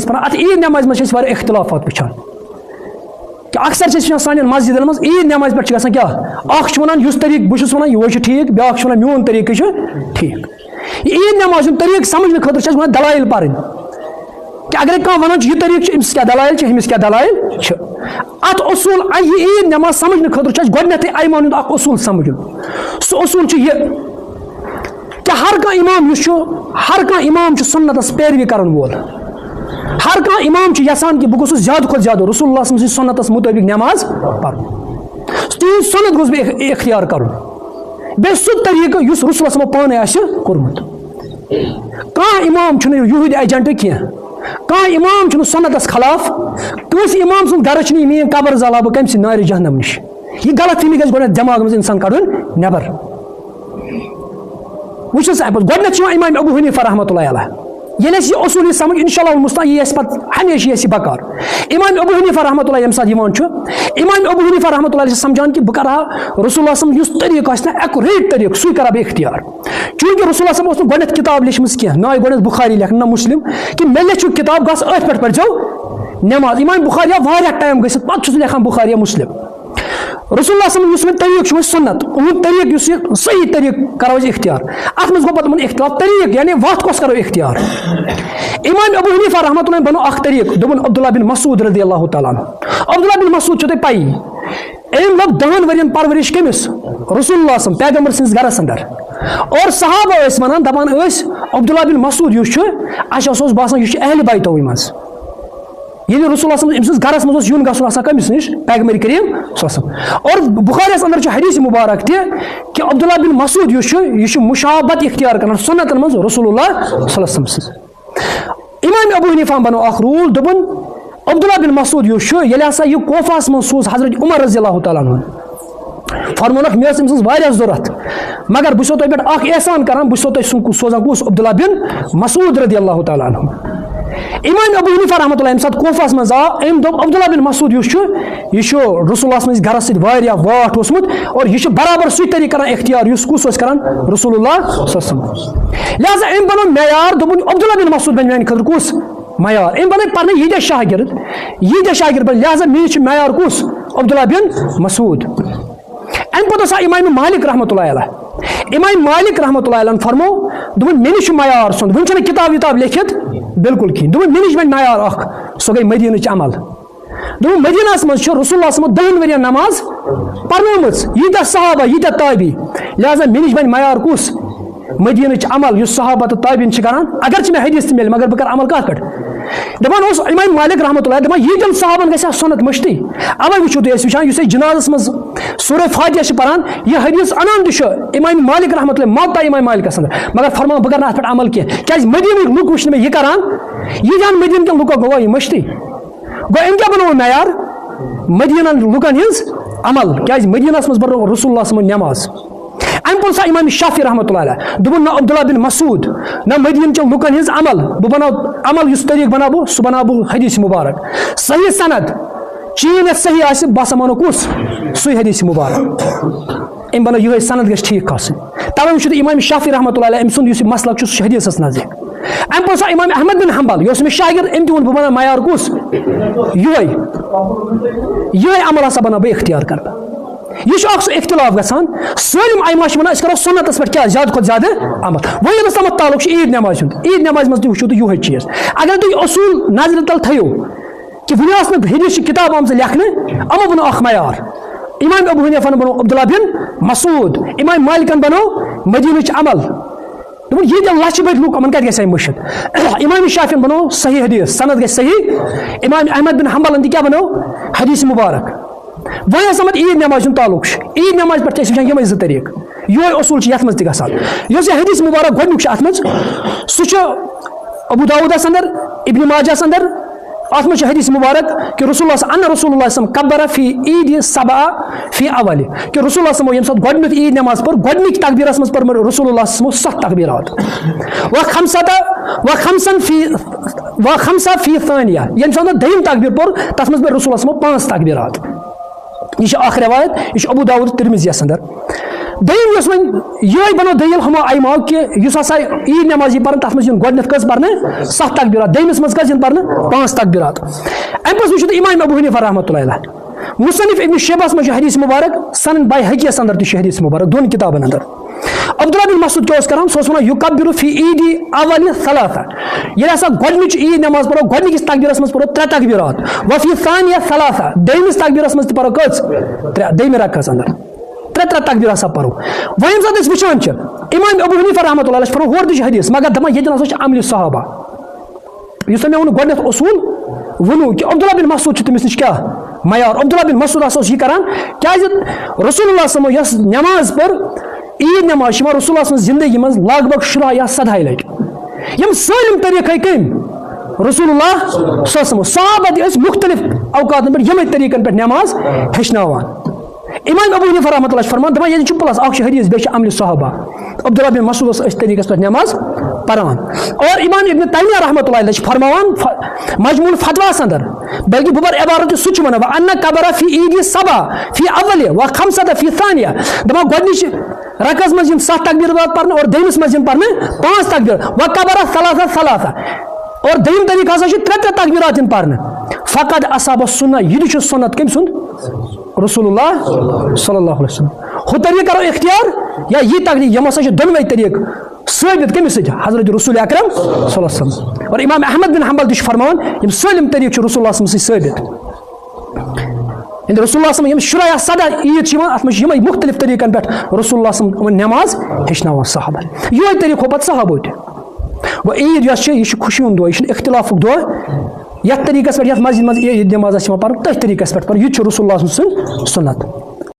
पढ़ान अत ईद नमाज मज इख्तिलाफात वुचान कि अक्सर सान मस्जिद मज ईद नमाज पे क्या वन तरीक बहुत वन यह ठीक ब्या वन मोन तरीक ठीक ईद नमाज तरीक समझने खतर दलाइल पढ़ कि अगर कह वन यह तरीक अमिस क्या दलाइल अमिस क्या दलाइल अत उसूल यह ईद नमाज समझने खतर गोडनेथ ऐमान उसूल समझ सह उसूल यह कि हर कह इमाम सुन्नतस पैरवी करन वोल हर कह इमाम यसान कि बहुत ज्यादा खुद ज्यादा रसूलुल्लाह सुन्नतस मुताबिक नमाज पढ़ तुम सुन्नत गोस इख्तियार कर बे सह तरीक़ युस रसूलुल्लाह पाने कोर्मुत कह इमाम यूद एजेंट कह कह इमाम सुन्नतस खिलाफ कस इमाम सुन घर मीन कबर जला बह कम नार जहन्नम नश यह गलत फहमी गो दिमाग मज इंसान कड़न नबर वो इमाम अबू हनीफा रहमतुल्लाह अलैह ये उसूल समझ इंशाअल्लाह मुस्तक़िल यह पे हमेशा यह बकार इमाम अबू हनीफा रहमतुल्लाह यम साथ इमाम अबू हनीफा रहमतुल्लाह समझान कि बह कर रसूलुल्लाह युस तरीक़ एक्यूरेट तरीक़ सू कर बह इख्तियार चूँकि रसूलुल्लाह गोडनेथ किताब लेचम कह ना गोडनेथ बुखारी लेख ना मुस्लिम कि मे लेचु किताब गस अथ पे पढ़ो नमाज इमाम बुखारी वारिया टाइम गि पे लेखान बुखारी मुस्लिम रसूलुल्लाह युस तरीक़ सुन्नत उन तरीक़ सही तरीक़ करो इख्तियार अत मज गो पे इख्तिलाफ तरीक़ यानी वत कस करो इख्तियार इमाम अबू हनीफा रहमतुल्लाह बनो अख तरीक़ दोपन अब्दुल्लाह बिन मसूद रज़ियल्लाहु तआला अब्दुल्लाह बिन मसूद तुम पई अम लोग 10 वरियन परवरिश कमिस रसूलुल्लाह पैगंबर सिंस गरस अंदर और सहाबा वन दपान अब्दुल्लाह बिन मसूद अच्छा बासान यह अहल बैतो मज ये रसूलुल्लाह गरस मज यून गसन कमिस नश पैगंबर करीम और बुखारी अंदर हदीस मुबारक कि अब्दुल्लाह बिन मसूद यह मुशाबत इख्तियार कर सुन्नतन मज रसूलुल्लाह इमाम अबू हनीफा बनो अख रूल दोपन अब्दुल्लाह बिन मसूद यह कोफास मज सूज हजरत उमर रज़ियल्लाहु तआला फरमोनक मे जरूरत मगर बो तुम पे एहसान कर बो सोजान कूस अब्दुल्लाह बिन मसूद रज़ियल्लाहु तआला इमाम अबू हनीफा रहमतुल्लाह यम साथ कोफास मज आम दोप अब्दुल्लाह बिन मसूद यह रसूलुल्लाह गरस सत्य वाट ओसमुत और यह बराबर सू तरीक़ कर इख्तियार कुस कर रसूलुल्लाह लिहाजा अम बनो मैार दोपन अब्दुल्लाह बिन मसूद बन मान खतर कुस मैार अम बन पे यीत शागिर्द बन लिहाजा मे मैार कुस अब्दुल्लाह बिन मसूद अम पे इमाम मालिक रहमतुल्लाह अलैह इमाम मालिक रहमतुल्लाह अलैह फरमो दोपन मे निश मैार सुन वन किताब विताब लिखित बिल्कुल कहीं दोपन मे निश बन मैार सह गई मदीन अमल दोपन मदीनास मज रसूलुल्लाह 10 वरियन नमाज पर्नोम यीत सहाबा यीत ताबी लिहाजा मे निश बन मैार कुस मदीन अमल सहाबा तो ताबीन करान अगर मे हदीस मिल मगर बह कर अमल कत पे दपान इमाम मालिक रहमतुल्लाह दपान यीतन सहाबन गया सुन्नत मश्ती अवे वो वुचान जनाजस मज सूरह फातिहा पढ़ान यह हदीस अनान इमाम मालिक रहमतुल्लाह माता इमाम मालिक अंदर मगर फरमान बह कर अत पे अमल कह क्या मदीन लुक वो मे यह करान यह जान मदीन के लुको गो यह मश्ती गो अम क्या बनो मैार मदीना लुकन हज अमल क्या मदीनास मज बरो रसूलुल्लाह नमाज अम पे इमाम शाफी रहमतुल्लाह अलैह दोपन ना अब्दुल्लाह बिन मसूद ना मदीन के लुकन हज अमल बह बना अमल तरीक़ बना बह सह बना बह हदीस मुबारक सही सनद चीन सही आ बस मानो कुस सही हदीस मुबारक अम बनो यह सनद गि ठीक तवे वो इमाम शाफी रहमतुल्लाह अलैह अम सुंद मसलक हदीस नजदीक अम पे इमाम अहमद बिन हंबल यह शागिर्द अम तुन बह बना मैार कुस यह अमल हसा बना बह इख्तियार कर यह इख्तिलाफ गसान सालिम आयमा वन करो सुन्नतस पे क्या ज्यादा खुद ज्यादा अमल वो तम ताल्लुक ईद नमाज मज वो यह चीज अगर तुम असूल नजर तल थो कि वन हदीस किताब आम लेखने अमो बनो अख मैार इमाम अबू हनीफा बनो अब्दुल्लाह बिन मसूद इमाम मालिकन बनो मदीन अमल दोपन ये लच बद लूक अमन कत मुश्त इमाम शाफी बनो सही हदीस सनद गि सही इमाम अहमद बिन हंबल क्या बनो हदीस मुबारक वह समझ ईद नमाज ताल्लुक ईद नमाज पे यम 2 तरीक़ ये असूल ये मज तह हदीस मुबारक गोडनुक अत मज अबू दाऊदस अंदर इब्न माजास अंदर अत मज हदीस मुबारक कि रसूलुल्लाह कब्बर फी ईद सबा फी अवल कि रसूलुल्लाह यम साथ गोडनुक ईद नमाज पर गोडनिक तकबीरस मज पर रसूलुल्लाह 7 तकबीरात व खमसा फी थानिया यम साथ दयम तकबीर पर तस मज पर रसूलुल्लाह 5 तकबीरात यह रवायत यह अबू दाऊद तिरमिज़ी अंदर दम ये बनो दलील हमा आइमाव कि ईद नमाज पर तथ मज गोडनथ कस पर 7 तकबीरात दमिस मज कस पर 5 तकबीरात अम पे वो इमाम अबू हनीफा रहमतुल्लाह अलैह मुसन्निफ इब्न शेबास मज हदीस मुबारक सन बाय हकीस अंदर हदीस मुबारक दोन किताबन अंदर अब्दुल्लाह बिन मसूद क्या करान सो वन युकब्बिरु फी ईदी अवल सलासा ये गोडनिच ईद नमाज पढ़ो गोडनिकिस तकबीरस मज पढ़ो 3 तकबीरात व फी सानिया सलासा दमिस तकबीरस मज पढ़ो कस 3 दमी रकअस अंदर 3 तकबीर हसा पढ़ो वह सात वुचान इमाम अबू हनीफा रहमतुल्लाह अलैह पढ़ो होर हदीस मगर दपान ये अमल सहाबा इस मे वो गोडनथ उसूल वनु कि अब्दुल्लाह बिन मसूद तमिस नश क्या मयार अब्दुल्लाह बिन मसूद यह करान क्या रसूलुल्लाह सल्लल्लाहु अलैहि वसल्लम नमाज पर ईद नमाज रसूलुल्लाह जिंदगी मज लगभग 17 या 17 लट यम सालिम तरीक़े कम रसूलुल्लाह सहाबा मुख्तलिफ अवकात पे यम तरीकन पे नमाज हेचनावान इमाम अबू हनीफा रहमतुल्लाह अलैह फरमान दपान ये प्लस हदीस बे अमल सहाबा अब्दुल्लाह बिन मसूद तरीक़स पे नमाज परान और इमाम इब्न तैमिया रहमतुल्लाह अलैह फरमान मजमूल फतवास अंदर बल्कि बुबर इबारत सुच वन अन्ना कबरा फी ईद सबा फी अवल व खमसत फी सानिया दपान गोडनिच रकअस मज 7 तकबीरात पर और दमिस मज पर 5 तकबीर व कबरा सलासा सलासा और दम तरीका 3 तकबीरात पर फ़कद असाब सुन्ना यह सुन्नत कम सुन रसूलुल्लाह सल्लल्लाहु अलैहि वसल्लम हु तरीक़ करो इख्तियार या यह तकनीक यम दोनों तरीक़ साबित कमिस हजरत रसूल अकरम सल्लल्लाहु अलैहि वसल्लम और इमाम अहमद बिन हंबल फरमान यम सलिम तरीक़ रसूलुल्लाह साबित रसूलुल्लाह यम 17 या 17 ईद अत मुख्तलिफ तरीक़न पे रसूलुल्लाह नमाज हेचनावान सहाबा ये तरीक़ हो पे सहाबो वो ईद यह खुशी हुंद दह यह इख्तिलाफ दह यथ तरीक़स पे मस्जिद मज ईद नमाज पर तथ तरीक़स पे यह रसूलुल्लाह सुन्नत